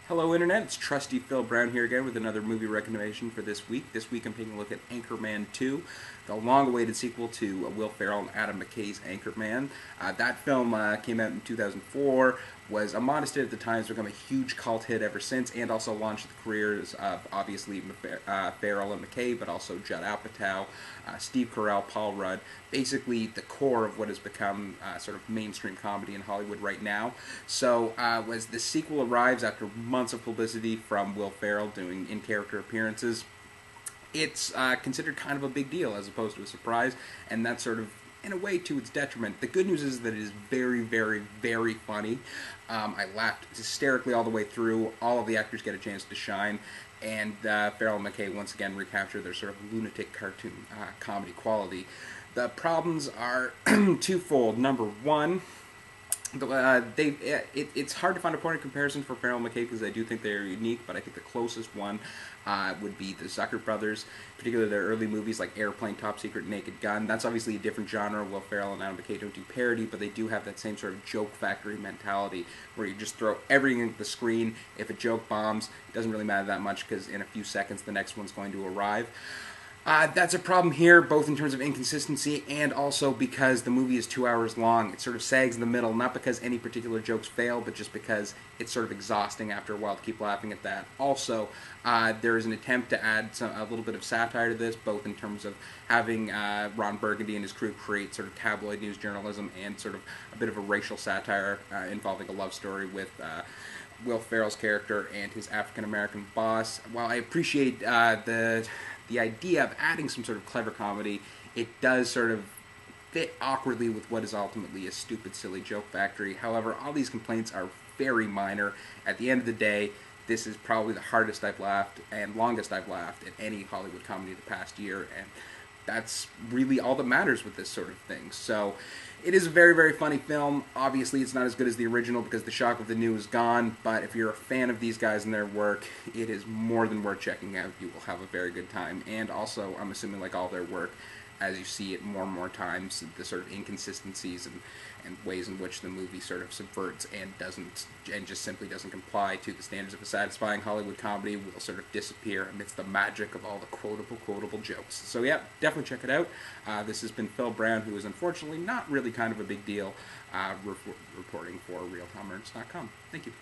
Hello Internet, it's Trusty Phil Brown here again with another movie recommendation for this week. This week I'm taking a look at Anchorman 2, the long-awaited sequel to Will Ferrell and Adam McKay's Anchorman. That film came out in 2004, was a modest hit at the time, it's become a huge cult hit ever since, and also launched the careers of obviously Ferrell and McKay, but also Judd Apatow, Steve Carell, Paul Rudd, basically the core of what has become sort of mainstream comedy in Hollywood right now. So as the sequel arrives after months of publicity from Will Ferrell doing in-character appearances, it's considered kind of a big deal as opposed to a surprise, and that's sort of in a way to its detriment. The good news is that it is very, very, very funny. I laughed hysterically all the way through. All of the actors get a chance to shine, and Ferrell and McKay once again recapture their sort of lunatic cartoon comedy quality. The problems are twofold. Number one, it's hard to find a point of comparison for Ferrell and McKay because I do think they're unique, but I think the closest one would be the Zucker brothers, particularly their early movies like Airplane, Top Secret, Naked Gun. That's obviously a different genre. Will Ferrell and Adam McKay don't do parody, but they do have that same sort of joke factory mentality where you just throw everything at the screen. If a joke bombs, it doesn't really matter that much because in a few seconds the next one's going to arrive. That's a problem here, both in terms of inconsistency and also because the movie is 2 hours long. It sort of sags in the middle, not because any particular jokes fail, but just because it's sort of exhausting after a while to keep laughing at that. Also, there is an attempt to add a little bit of satire to this, both in terms of having Ron Burgundy and his crew create sort of tabloid news journalism and sort of a bit of a racial satire involving a love story with Will Ferrell's character and his African-American boss. While I appreciate the idea of adding some sort of clever comedy, it does sort of fit awkwardly with what is ultimately a stupid, silly joke factory. However, all these complaints are very minor. At the end of the day, this is probably the hardest I've laughed and longest I've laughed at any Hollywood comedy the past year, and that's really all that matters with this sort of thing. So it is a very, very funny film. Obviously, it's not as good as the original because the shock of the new is gone, but if you're a fan of these guys and their work, it is more than worth checking out. You will have a very good time. And also, I'm assuming like all their work, as you see it more and more times, the sort of inconsistencies and ways in which the movie sort of subverts and just simply doesn't comply to the standards of a satisfying Hollywood comedy will sort of disappear amidst the magic of all the quotable jokes. So yeah, definitely check it out. This has been Phil Brown, who is unfortunately not really kind of a big deal, reporting for RealTimeEarns.com. Thank you.